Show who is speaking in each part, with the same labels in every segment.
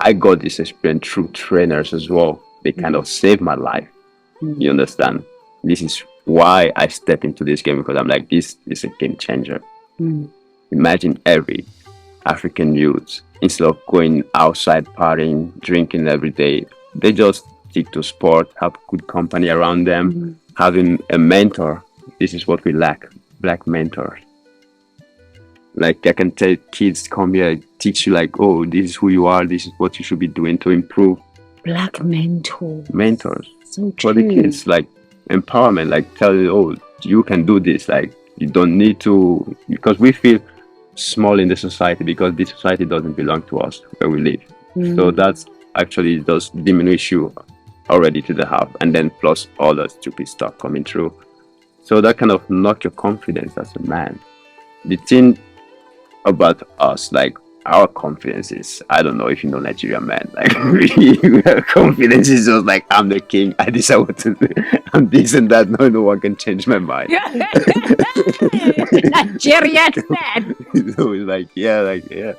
Speaker 1: I got this experience through trainers as well. They kind of saved my life. You understand? This is why I step into this game, because I'm like, this is a game changer. Imagine every African youth, instead of going outside partying, drinking every day, they just stick to sport, have good company around them, having a mentor. This is what we lack, black mentors. Like I can tell kids, come here, teach you like, oh, this is who you are, this is what you should be doing to improve.
Speaker 2: Black mentors.
Speaker 1: Mentors.
Speaker 2: So
Speaker 1: For the
Speaker 2: true.
Speaker 1: kids, like empowerment, like tell you, oh, you can do this. Like you don't need to, because we feel small in the society because this society doesn't belong to us where we live. So that's actually does diminish you already to the half, and then plus all the stupid stuff coming through. So that kind of knock your confidence as a man. The thing about us, like our confidence is, I don't know if you know Nigerian man, like our confidence is just like, I'm the king, I decide what to do, I'm this and that, no one can change my mind.
Speaker 2: Nigerian man.
Speaker 1: So it's like, yeah.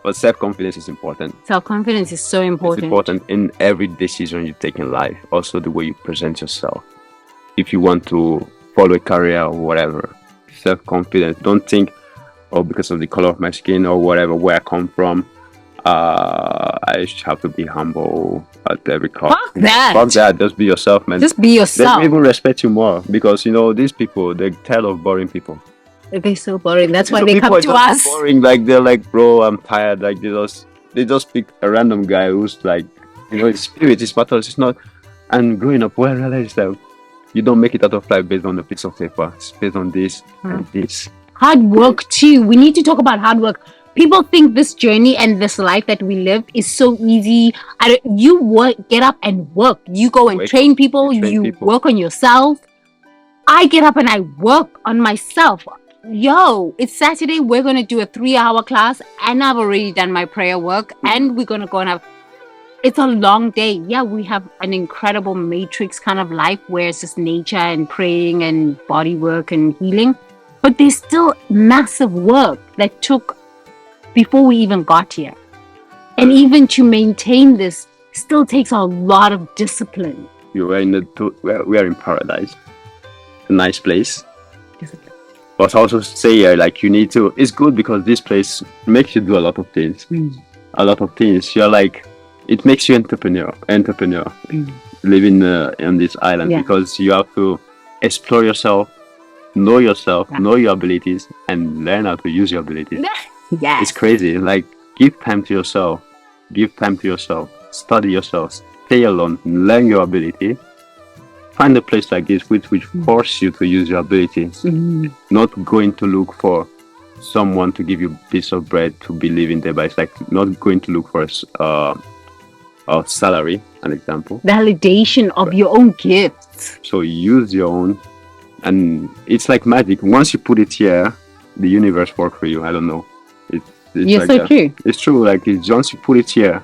Speaker 1: But self-confidence is important.
Speaker 2: Self-confidence is so
Speaker 1: It's
Speaker 2: important.
Speaker 1: important in every decision you take in life. Also the way you present yourself. If you want to follow a career or whatever, self-confidence. Don't think, oh, because of the color of my skin or whatever, where I come from, I should have to be humble at every cost.
Speaker 2: Fuck that.
Speaker 1: Fuck that. Just be yourself, man.
Speaker 2: Just be
Speaker 1: They
Speaker 2: yourself.
Speaker 1: even respect you more because, you know, these people, they tell of boring people.
Speaker 2: They're so boring. That's why
Speaker 1: Some
Speaker 2: they
Speaker 1: people
Speaker 2: come
Speaker 1: are
Speaker 2: to
Speaker 1: just
Speaker 2: us.
Speaker 1: boring. Like they're like, bro, I'm tired. Like they just pick a random guy who's like, you know, his spirit, his battles. It's not. And growing up, well, I realized that you don't make it out of life based on a piece of paper. It's based on this and this.
Speaker 2: Hard work too. We need to talk about hard work. People think this journey and this life that we live is so easy. You work, get up and work. You go and
Speaker 1: Wake
Speaker 2: train
Speaker 1: up,
Speaker 2: people.
Speaker 1: you train
Speaker 2: You
Speaker 1: people.
Speaker 2: work on yourself. I get up and I work on myself. Yo, it's Saturday. We're going to do a 3-hour class and I've already done my prayer work and we're going to go and have... It's a long day. Yeah, we have an incredible matrix kind of life where it's just nature and praying and body work and healing. But there's still massive work that took before we even got here. And even to maintain this still takes a lot of discipline.
Speaker 1: We are in paradise, a nice place.
Speaker 2: Discipline.
Speaker 1: But also say like you need to. It's good because this place makes you do a lot of things. A lot of things. You're like, it makes you entrepreneur. Living on this island because you have to explore yourself, know yourself, know your abilities, and learn how to use your abilities.
Speaker 2: Yes.
Speaker 1: It's crazy. Like, give time to yourself. Study yourself. Stay alone. Learn your ability. Find a place like this which force you to use your ability. Not going to look for someone to give you a piece of bread to be living there, but it's like not going to look for a salary, an example.
Speaker 2: Validation of your own gifts.
Speaker 1: So use your own, and it's like magic. Once you put it here, the universe works for you. I don't know. It's
Speaker 2: You're
Speaker 1: like
Speaker 2: so
Speaker 1: that.
Speaker 2: true.
Speaker 1: It's true. Like once you put it here,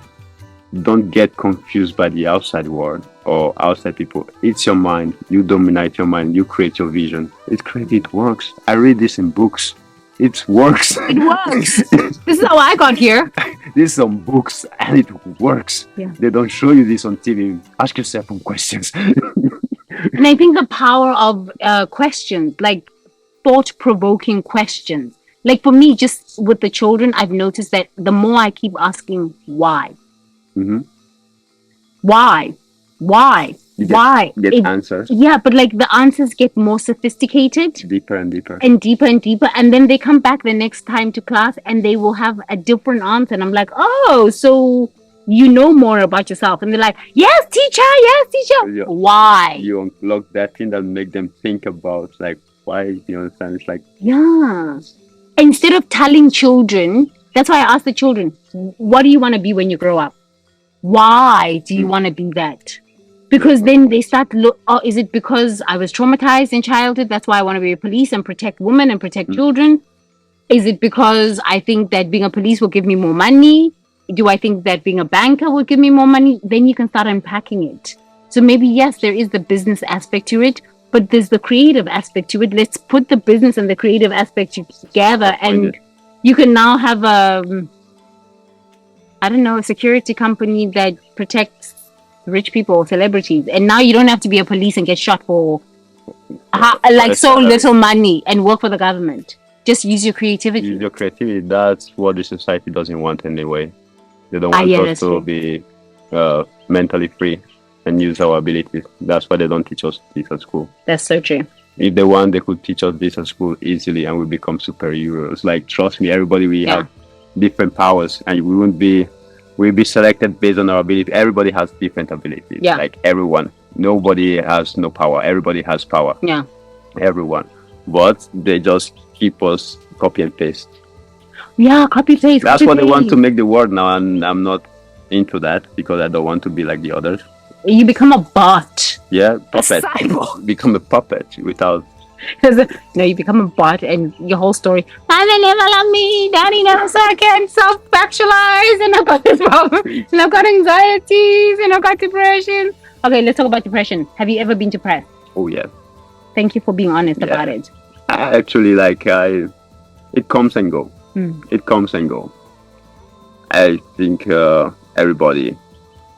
Speaker 1: don't get confused by the outside world or outside people. It's your mind. You dominate your mind. You create your vision. It's crazy. It works. I read this in books. It works.
Speaker 2: It works. This is how I got here.
Speaker 1: This is on books and it works.
Speaker 2: Yeah.
Speaker 1: They don't show you this on TV. Ask yourself some questions.
Speaker 2: And I think the power of questions, like thought-provoking questions. Like for me, just with the children, I've noticed that the more I keep asking why, why,
Speaker 1: You
Speaker 2: why,
Speaker 1: get answers
Speaker 2: yeah, but like the answers get more sophisticated
Speaker 1: deeper and deeper.
Speaker 2: and deeper and deeper, and then they come back the next time to class and they will have a different answer, and I'm like, oh, so you know more about yourself, and they're like, yes teacher,
Speaker 1: Yeah.
Speaker 2: why?
Speaker 1: You unlock that thing that make them think about like why. You understand? It's like
Speaker 2: Yeah. Instead of telling children, that's why I ask the children, what do you want to be when you grow up? Why do you want to be that? Because then they start oh, is it because I was traumatized in childhood? That's why I want to be a police and protect women and protect children. Is it because I think that being a police will give me more money? Do I think that being a banker will give me more money? Then you can start unpacking it. So maybe, yes, there is the business aspect to it, but there's the creative aspect to it. Let's put the business and the creative aspect together, and you can now have I don't know, a security company that protects rich people, celebrities, and now you don't have to be a police and get shot for like so little money and work for the government. Just use your creativity.
Speaker 1: Use your creativity. That's what the society doesn't want anyway. They don't want us to be mentally free and use our abilities. That's why they don't teach us this at school.
Speaker 2: That's so true.
Speaker 1: If they want, they could teach us this at school easily, and we become superheroes. Like, trust me, everybody we have different powers, and we'll be selected based on our ability. Everybody has different abilities.
Speaker 2: Yeah.
Speaker 1: Like everyone. Nobody has no power. Everybody has power.
Speaker 2: Yeah.
Speaker 1: Everyone. But they just keep us copy and paste.
Speaker 2: Yeah, copy paste.
Speaker 1: That's what they want to make the world now, and I'm not into that because I don't want to be like the others.
Speaker 2: You become a bot.
Speaker 1: Yeah, puppet. Become a puppet without.
Speaker 2: No, you become a bot, and your whole story. Mother never loved me. Daddy never said I can't self-actualize, and I've got this problem, and I've got anxieties, and I've got depression. Okay, let's talk about depression. Have you ever been depressed?
Speaker 1: Oh yeah.
Speaker 2: Thank you for being honest about it.
Speaker 1: I actually it comes and go. It comes and go. I think everybody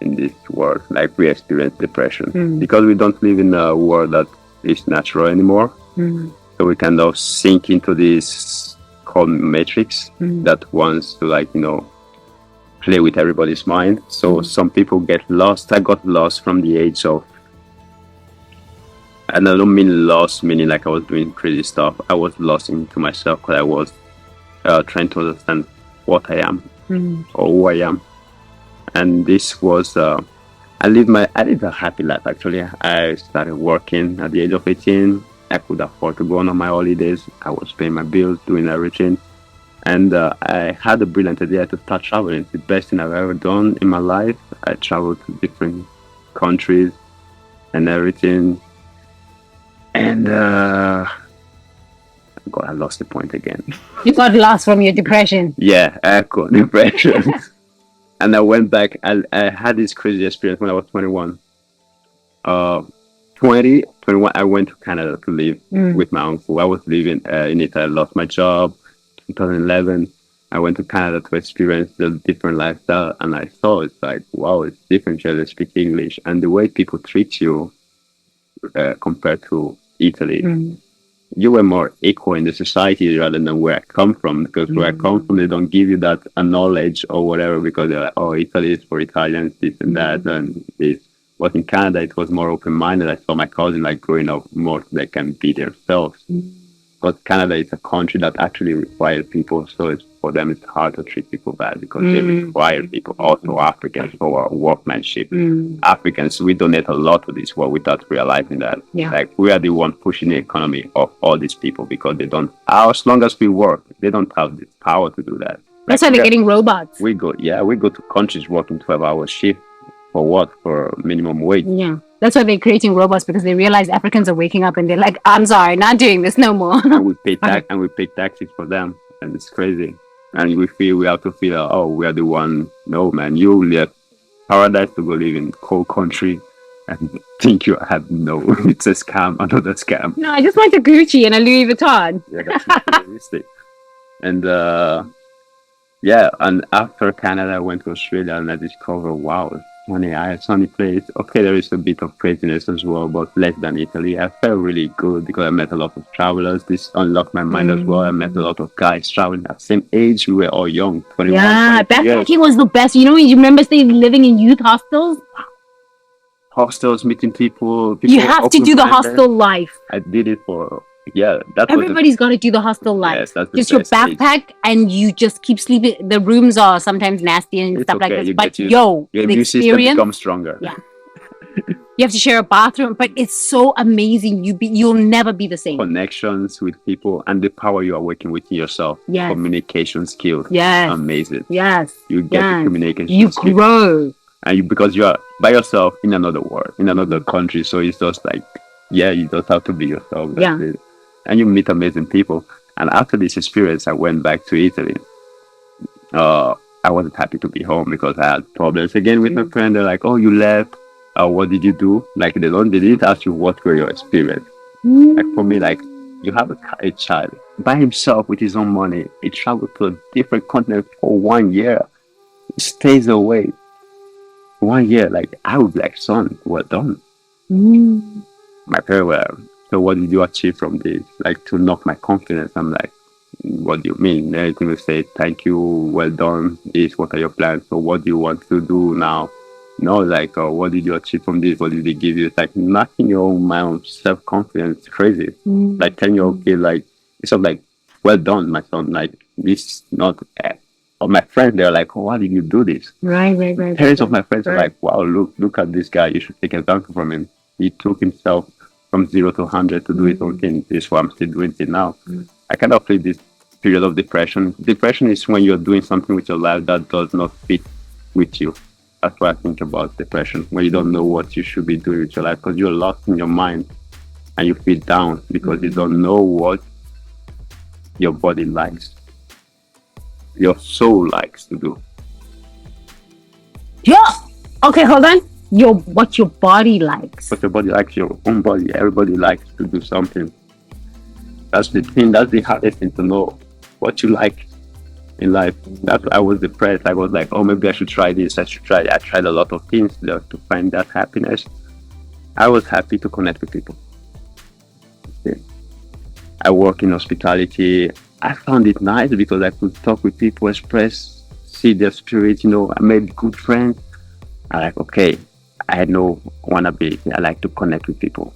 Speaker 1: in this world, like, we experience depression because we don't live in a world that is natural anymore. So we kind of sink into this called matrix that wants to, like, play with everybody's mind. So some people get lost. I got lost from the age of, and I don't mean lost meaning like I was doing crazy stuff. I was lost into myself because I was trying to understand what I am or who I am. And this was I lived a happy life. Actually, I started working at the age of 18. I could afford to go on my holidays. I was paying my bills, doing everything. And I had a brilliant idea to start traveling. It's the best thing I've ever done in my life. I traveled to different countries and everything. And God, I lost the point again.
Speaker 2: You got lost from your depression.
Speaker 1: Yeah, I got depression. And I went back. I had this crazy experience when I was 21. 21, I went to Canada to live with my uncle. I was living in Italy. I lost my job. 2011, I went to Canada to experience the different lifestyle, and I saw it's like, wow, it's different here. They speak English, and the way people treat you compared to Italy, you were more equal in the society rather than where I come from. Because where I come from, they don't give you that knowledge or whatever because they're like, oh, Italy is for Italians, this and that, and this. But in Canada, it was more open-minded. I saw my cousin like growing up more so they can be themselves. But Canada is a country that actually requires people, so for them it's hard to treat people bad because they require people. Also Africans for workmanship. Africans, we donate a lot to this world without realizing that.
Speaker 2: Yeah.
Speaker 1: Like, we are the one pushing the economy of all these people because they don't. As long as we work, they don't have the power to do that.
Speaker 2: That's why they're getting robots.
Speaker 1: We go to countries working 12-hour shift. For what? For minimum wage.
Speaker 2: Yeah. That's why they're creating robots, because they realize Africans are waking up and they're like, I'm sorry, not doing this no more.
Speaker 1: And we pay taxes for them. And it's crazy. And we have to feel, oh, we are the one. No, man, you left paradise to go live in cold country and think you have it's a scam, another scam.
Speaker 2: No, I just want a Gucci and a Louis Vuitton.
Speaker 1: Yeah, that's realistic. And and after Canada, I went to Australia and I discovered, wow, sunny place. Okay, there is a bit of craziness as well, but less than Italy. I felt really good because I met a lot of travelers. This unlocked my mind as well. I met a lot of guys traveling at the same age. We were all young, 21.
Speaker 2: Yeah, backpacking was the best. You remember living in youth hostels?
Speaker 1: Hostels, meeting people.
Speaker 2: You have to do the hostel life.
Speaker 1: I did it for.
Speaker 2: Everybody's got to do the hostel life.
Speaker 1: Yes, that's
Speaker 2: just your backpack, and you just keep sleeping. The rooms are sometimes nasty and stuff like this, but the
Speaker 1: experience system becomes stronger.
Speaker 2: Yeah, you have to share a bathroom, but it's so amazing. You'll never be the same.
Speaker 1: Connections with people and the power you are working with yourself.
Speaker 2: Yes.
Speaker 1: Communication skills.
Speaker 2: Yes.
Speaker 1: Amazing.
Speaker 2: Yes.
Speaker 1: You get the communication.
Speaker 2: You grow.
Speaker 1: And because you are by yourself in another world, in another country, so it's just like, you just have to be yourself. That's it. And you meet amazing people. And after this experience, I went back to Italy. I wasn't happy to be home because I had problems again with my friend. They're like, oh, you left. What did you do? Like, they didn't ask you what were your experience. Like, for me, like, you have a child by himself with his own money. He traveled to a different continent for 1 year. stays away 1 year. Like I would be like, son, well done.
Speaker 2: Mm.
Speaker 1: My parents were, so what did you achieve from this? Like to knock my confidence. I'm like, what do you mean? Everything will say, thank you, well done. This, what are your plans? So what do you want to do now? No, like, what did you achieve from this? What did they give you? It's like knocking my own self confidence crazy. Like 10-year-old kid, like it's not like, well done, my son. Like this, not. Or my friends, they're like, oh, why did you do this?
Speaker 2: Right.
Speaker 1: Parents of my friends are like, wow, look at this guy. You should take example from him. He took himself from 0 to 100 to do his own thing. This is what I'm still doing till now. I kind of feel this period of depression. Depression is when you're doing something with your life that does not fit with you. That's what I think about depression, when you don't know what you should be doing with your life because you're lost in your mind and you feel down because you don't know what your body likes, your soul likes to do.
Speaker 2: Yeah. Okay, hold on. What your body likes.
Speaker 1: But your body likes your own body. Everybody likes to do something. That's the thing. That's the hardest thing to know. What you like in life. That's why I was depressed. I was like, oh, maybe I should try this. I should try. I tried a lot of things to find that happiness. I was happy to connect with people. Yeah. I work in hospitality. I found it nice because I could talk with people, express, see their spirit. I made good friends. I like, okay, I had no one ability. I like to connect with people.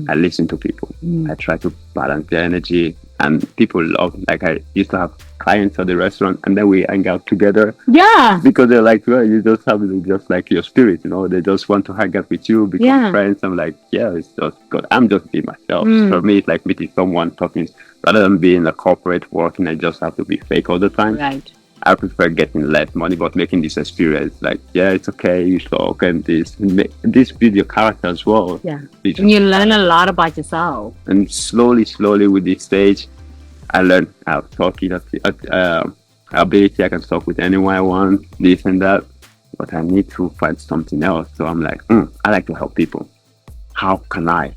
Speaker 1: I listen to people. I try to balance their energy. And people love, like I used to have clients at the restaurant and then we hang out together.
Speaker 2: Yeah.
Speaker 1: Because they're like, well, you just have just like your spirit, they just want to hang out with you, become friends. I'm like, yeah, it's just good. I'm just being myself. For me, it's like meeting someone, talking, rather than being a corporate working, I just have to be fake all the time.
Speaker 2: Right.
Speaker 1: I prefer getting less money, but making this experience. Like, yeah, it's okay. You talk and this build your character as well.
Speaker 2: Yeah. And you learn a lot about yourself.
Speaker 1: And slowly with this stage, I learned how to talk. Ability, I can talk with anyone I want, this and that. But I need to find something else. So I'm like, I like to help people. How can I?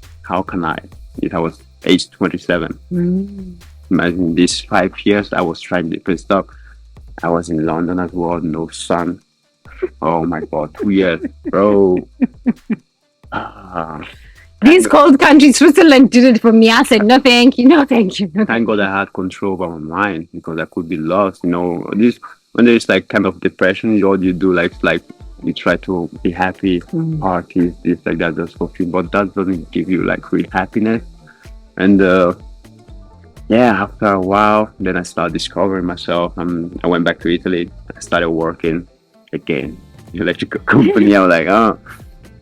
Speaker 1: If I was age 27, imagine these 5 years, I was trying different stuff. I was in London as well, no sun. Oh my God, 2 years, bro.
Speaker 2: These cold countries, Switzerland did it for me. I said, no, thank you.
Speaker 1: Thank God I had control over my mind because I could be lost. This when there's like kind of depression, all you do like you try to be happy, parties, this like that, just for fun. But that doesn't give you like real happiness. And after a while, then I started discovering myself. I went back to Italy. I started working again in electrical company. I was like,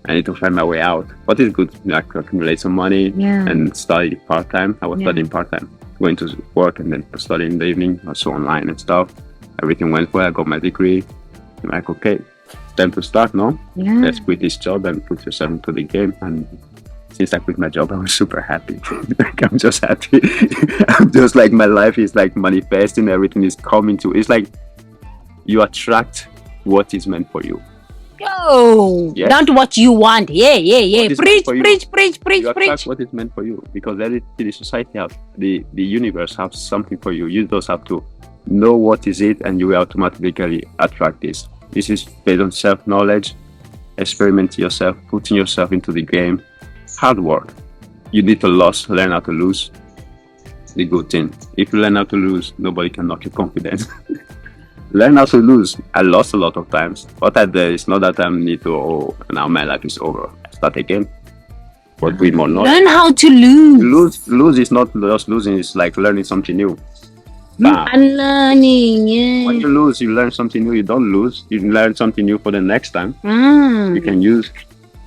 Speaker 1: I need to find my way out. But it's good to accumulate some money and study part-time. I was studying part-time, going to work and then studying in the evening, also online and stuff. Everything went well. I got my degree. I'm like, okay, it's time to start, no?
Speaker 2: Yeah.
Speaker 1: Let's quit this job and put yourself into the game. And since I quit my job, I was super happy. Like, I'm just happy. I'm just like, my life is like manifesting. Everything is coming to. It's like you attract what is meant for you.
Speaker 2: Yo, yes. Not what you want. Yeah. Preach.
Speaker 1: You attract what is meant for you because the society has, the universe has something for you. You just have to know what is it, and you will automatically attract this. This is based on self-knowledge, experimenting yourself, putting yourself into the game. Hard work. You need to learn how to lose. The good thing. If you learn how to lose, nobody can knock your confidence. Learn how to lose. I lost a lot of times. But it's not that I need to, now my life is over. I start again. But with more knowledge.
Speaker 2: Learn how to lose.
Speaker 1: Lose is not just losing, it's like learning something new.
Speaker 2: And learning, yeah.
Speaker 1: When you lose, you learn something new. You don't lose. You learn something new for the next time. You can use.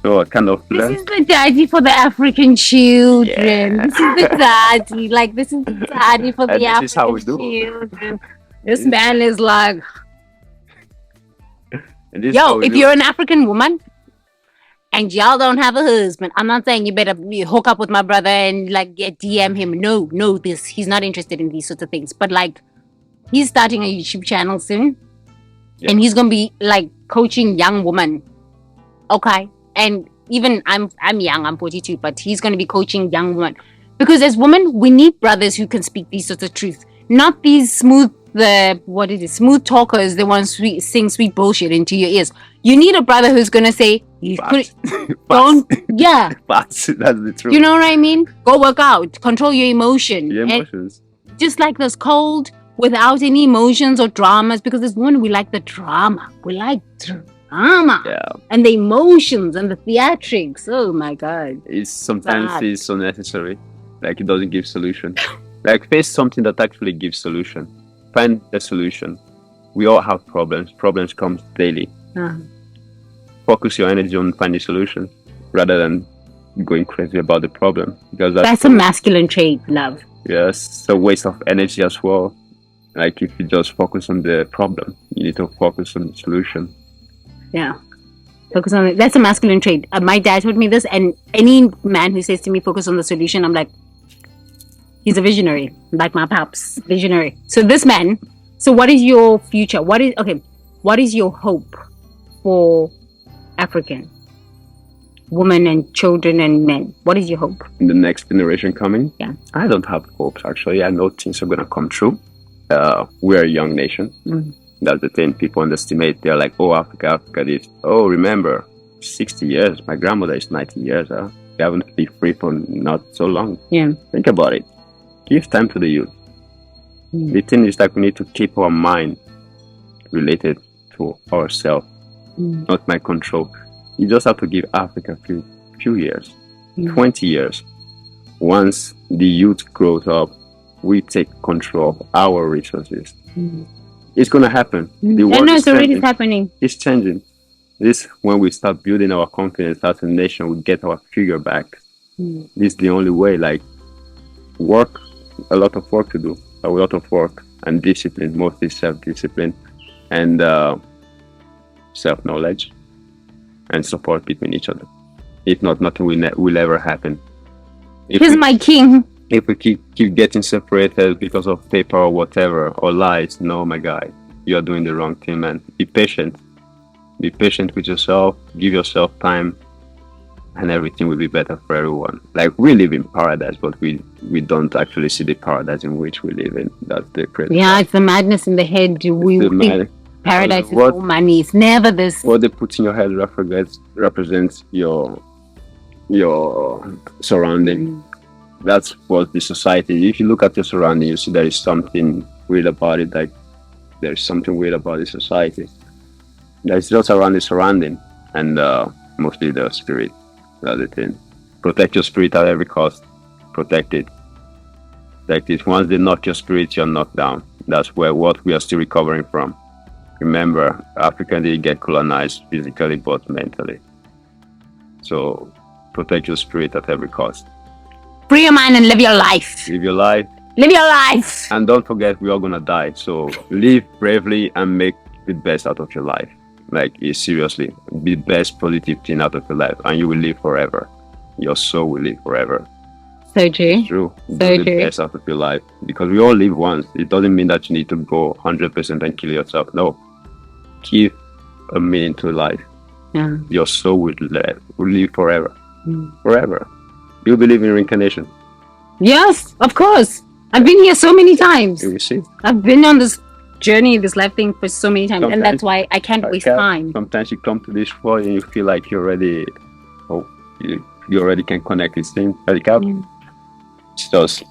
Speaker 1: So kind of
Speaker 2: this is the daddy for the African children. Yeah. This is the daddy. Like, this is the daddy for the African children. This man is like, yo, if you're an African woman and y'all don't have a husband, I'm not saying you better hook up with my brother and like DM him. No, he's not interested in these sorts of things. But like, he's starting a YouTube channel soon, and he's gonna be like coaching young women. Okay. And even I'm young, I'm 42, but he's going to be coaching young women. Because as women, we need brothers who can speak these sorts of truth. Not these smooth what is it? Smooth talkers. The ones sing sweet bullshit into your ears. You need a brother who's gonna say, "You
Speaker 1: Facts.
Speaker 2: don't, yeah."
Speaker 1: Facts. That's the truth.
Speaker 2: You know what I mean? Go work out. Control your emotion.
Speaker 1: Your
Speaker 2: And
Speaker 1: emotions.
Speaker 2: just like this cold, without any emotions or dramas, because as women we like the drama. We like drama.
Speaker 1: Yeah.
Speaker 2: And the emotions and the theatrics. Oh my god.
Speaker 1: It's sometimes
Speaker 2: Bad.
Speaker 1: it's unnecessary. Like it doesn't give solution. Like face something that actually gives solution. Find a solution. We all have problems. Problems come daily. Focus your energy on finding solutions rather than going crazy about the problem, because
Speaker 2: That's a masculine trait, love.
Speaker 1: yes, it's a waste of energy as well. Like if you just focus on the problem, you need to focus on the solution.
Speaker 2: Yeah. Focus on it. That's a masculine trait. My dad told me this, and any man who says to me, focus on the solution, I'm like, he's a visionary, like my paps, visionary. So this man, so what is your future? What is your hope for African women and children and men? What is your hope?
Speaker 1: In the next generation coming,
Speaker 2: Yeah.
Speaker 1: I don't have hopes actually. I know things are gonna come true. We're a young nation. That's the thing. People underestimate. They're like, oh, Africa this. Oh, remember, 60 years. My grandmother is 90 years. We haven't been free for not so long.
Speaker 2: Yeah.
Speaker 1: Think about it. Give time to the youth. The thing is that we need to keep our mind related to ourselves, not my control. You just have to give Africa a few years, 20 years. Once the youth grows up, we take control of our resources. It's going to happen. The
Speaker 2: I
Speaker 1: world
Speaker 2: know
Speaker 1: is
Speaker 2: it's already
Speaker 1: changing.
Speaker 2: happening.
Speaker 1: It's changing. This when we start building our confidence as a nation, we get our figure back. This is the only way. Like work, a lot of work to do, a lot of work and discipline, mostly self-discipline and self-knowledge and support between each other. If not, nothing will ever happen.
Speaker 2: He's my king.
Speaker 1: If we keep getting separated because of paper or whatever or lies, no, my guy, you're doing the wrong thing, man. Be patient. Be patient with yourself. Give yourself time, and everything will be better for everyone. Like we live in paradise, but we don't actually see the paradise in which we live in. That's the crazy.
Speaker 2: Yeah, it's the madness in the head. We think paradise is all money. It's never this.
Speaker 1: What they put in your head represents your surrounding. That's what the society. If you look at your surrounding, you see there is something weird about it. Like there is something weird about the society. It's just around the surrounding and mostly the spirit. That's the thing. Protect your spirit at every cost. Protect it. Protect it. Once they knock your spirit, you're knocked down. That's what we are still recovering from. Remember, Africa didn't get colonized physically but mentally. So protect your spirit at every cost.
Speaker 2: Free your mind and live your life.
Speaker 1: Live your life.
Speaker 2: Live your life.
Speaker 1: And don't forget, we're all gonna die. So live bravely and make the best out of your life. Like seriously, be the best positive thing out of your life, and you will live forever. Your soul will live forever.
Speaker 2: So true.
Speaker 1: True.
Speaker 2: So
Speaker 1: Do the
Speaker 2: true.
Speaker 1: best out of your life, because we all live once. It doesn't mean that you need to go 100% and kill yourself. No. Give a meaning to life.
Speaker 2: Yeah.
Speaker 1: Your soul will live forever. Forever. Do you believe in reincarnation?
Speaker 2: Yes, of course. I've been here so many times.
Speaker 1: You see?
Speaker 2: I've been on this journey, this life thing for so many times, and that's why I can't waste time.
Speaker 1: Sometimes you come to this world and you feel like you already can connect with things. Like it's just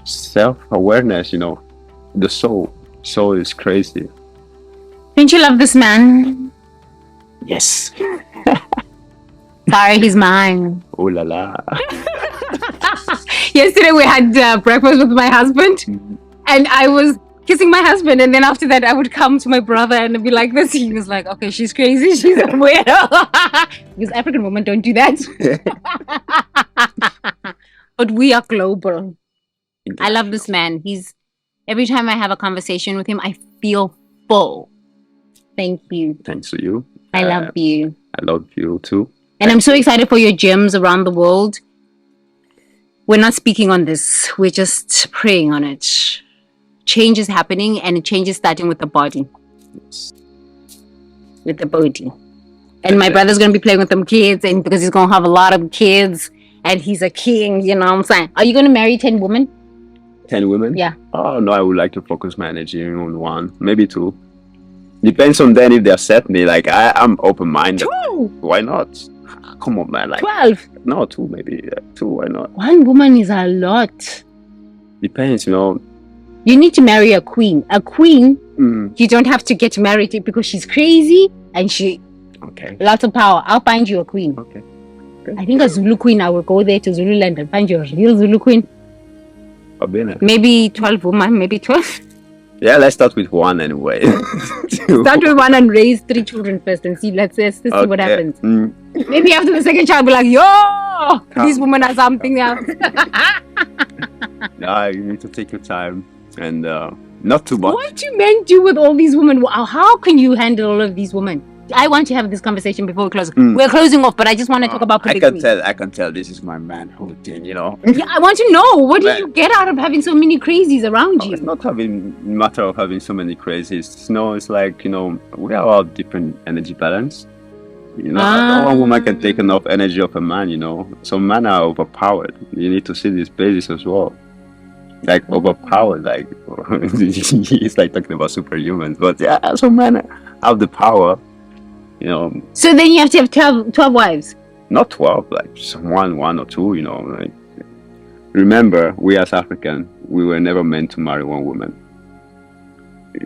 Speaker 1: self-awareness, the soul. Soul is crazy.
Speaker 2: Don't you love this man?
Speaker 1: Yes.
Speaker 2: Sorry, he's mine.
Speaker 1: Oh la la.
Speaker 2: Yesterday we had breakfast with my husband, and I was kissing my husband, and then after that I would come to my brother and be like this. He was like, okay, she's crazy, she's a weirdo. Because African women don't do that. But we are global. I love this man. Every time I have a conversation with him, I feel full. Thank you.
Speaker 1: Thanks to you.
Speaker 2: I love you.
Speaker 1: I love you too.
Speaker 2: And I'm so excited for your gyms around the world. We're not speaking on this. We're just praying on it. Change is happening, and change is starting with the body. With the body. And my brother's going to be playing with them kids, and because he's going to have a lot of kids, and he's a king, you know what I'm saying? Are you going to marry 10 women?
Speaker 1: 10 women?
Speaker 2: Yeah.
Speaker 1: Oh, no, I would like to focus my energy on one, maybe two. Depends on them if they accept me. Like, I'm open-minded.
Speaker 2: 2.
Speaker 1: Why not? Come on, man. Like,
Speaker 2: 12.
Speaker 1: no, two, maybe. Yeah, two, why not?
Speaker 2: One woman is a lot.
Speaker 1: Depends, you know.
Speaker 2: You need to marry a queen. A queen,
Speaker 1: Mm,
Speaker 2: you don't have to get married to because she's crazy and she
Speaker 1: okay,
Speaker 2: lots of power. I'll find you a queen.
Speaker 1: okay.
Speaker 2: I think a Zulu queen, I will go there to Zululand and find you a real Zulu queen.
Speaker 1: I've been there.
Speaker 2: Maybe 12 women, maybe 12.
Speaker 1: Yeah, let's start with one anyway.
Speaker 2: Start with one and raise 3 children first and see. Let's see what
Speaker 1: Okay.
Speaker 2: happens.
Speaker 1: Mm,
Speaker 2: Maybe after the second child, be like, yo, these women are something else.
Speaker 1: yeah, you need to take your time and not too much.
Speaker 2: What do men do with all these women? How can you handle all of these women? I want to have this conversation before we close.
Speaker 1: Mm.
Speaker 2: We're closing off, but I just want to talk about
Speaker 1: I
Speaker 2: polygamy.
Speaker 1: can tell this is my manhood thing, you know.
Speaker 2: Yeah, I want to know, what do
Speaker 1: Man.
Speaker 2: you get out of having so many crazies around
Speaker 1: It's
Speaker 2: you?
Speaker 1: not having matter of having so many crazies. No, it's like, you know, we are all different energy balance. You know, not one woman can take enough energy of a man, you know. Some men are overpowered. You need to see this basis as well. Like overpowered, like he's like talking about superhumans. But yeah, some men have the power, you know,
Speaker 2: So then you have to have 12 wives.
Speaker 1: not 12, like some one or two, you know. Like, remember, we as African, we were never meant to marry one woman.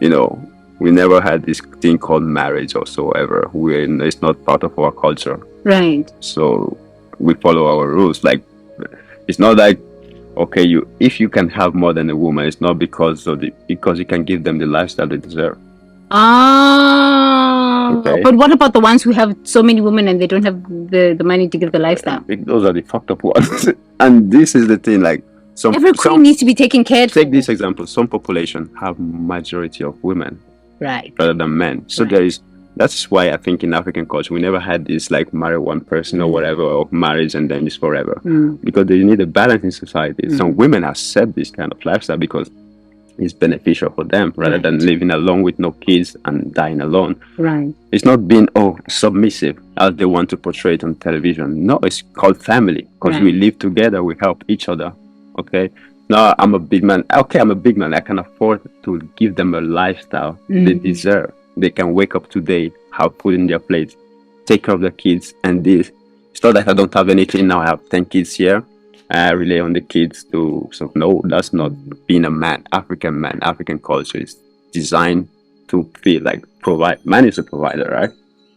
Speaker 1: You know, we never had this thing called marriage or so ever. It's not part of our culture.
Speaker 2: Right.
Speaker 1: So we follow our rules. Like, it's not like, okay, if you can have more than a woman, it's not because you can give them the lifestyle they deserve. Okay.
Speaker 2: But what about the ones who have so many women and they don't have the money to give the lifestyle?
Speaker 1: Those are the fucked up ones. And this is the thing, like,
Speaker 2: Every queen needs to be taken care of.
Speaker 1: take this example. Some population have majority of women
Speaker 2: Right.
Speaker 1: rather than men. So
Speaker 2: Right.
Speaker 1: that's why I think in African culture we never had this like marry one person or whatever, or marriage and then it's forever.
Speaker 2: Mm.
Speaker 1: Because they need a balance in society. Some women accept this kind of lifestyle because it's beneficial for them rather than living alone with no kids and dying alone.
Speaker 2: Right.
Speaker 1: It's not being submissive as they want to portray it on television. No, it's called family because we live together, we help each other. Okay. No, I'm a big man. Okay, I'm a big man. I can afford to give them a lifestyle they deserve. They can wake up today, have food in their plate, take care of their kids, and this. It's not that I don't have anything now. I have 10 kids here. I rely on the kids to. So no, that's not being a man. African culture is designed to feel like provide. Man is a provider, right?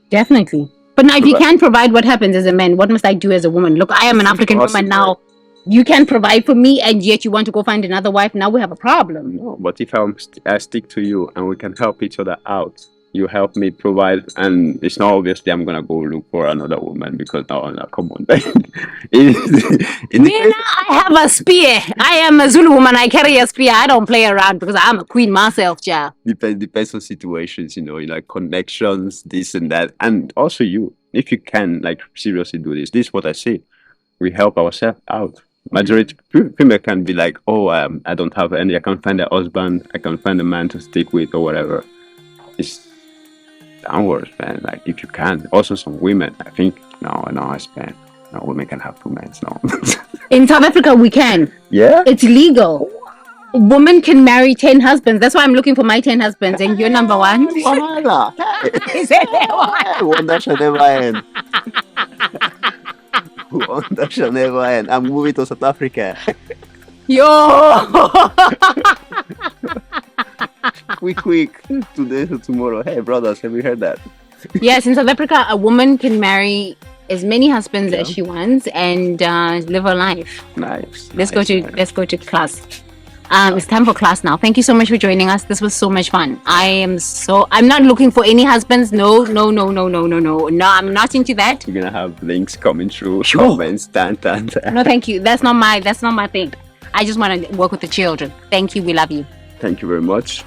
Speaker 2: Definitely. But now, if you can't provide, what happens as a man? What must I do as a woman? Look, I am an African woman now. You can provide for me, and yet you want to go find another wife. Now we have a problem.
Speaker 1: No, but if I stick to you and we can help each other out, you help me provide, and it's not obviously I'm gonna go look for another woman because no, come on.
Speaker 2: I have a spear. I am a Zulu woman. I carry a spear. I don't play around because I'm a queen myself, child.
Speaker 1: Depends on situations, you know, like connections, this and that, and also you. If you can, like, seriously do this is what I say. We help ourselves out. Majority female can be like, oh, I don't have any. I can't find a husband. I can't find a man to stick with or whatever. It's downwards, man. Like, if you can. Also, some women. I think no, women can have 2 men. No.
Speaker 2: In South Africa, we can.
Speaker 1: Yeah.
Speaker 2: It's legal. A woman can marry 10 husbands. That's why I'm looking for my 10 husbands, and you're number 1.
Speaker 1: Wonder shall never end. Wonder shall never end. I'm moving to South Africa.
Speaker 2: Yo!
Speaker 1: quick. Today to tomorrow. Hey, brothers, have you heard that?
Speaker 2: Yes, in South Africa, a woman can marry as many husbands as she wants and live her life.
Speaker 1: Nice.
Speaker 2: Let's go to class. It's time for class now. Thank you so much for joining us. This was so much fun. I'm not looking for any husbands. No. No, I'm not into that.
Speaker 1: You're gonna have links coming through. Comments.
Speaker 2: No, thank you. That's not my thing. I just want to work with the children. Thank you. We love you.
Speaker 1: Thank you very much.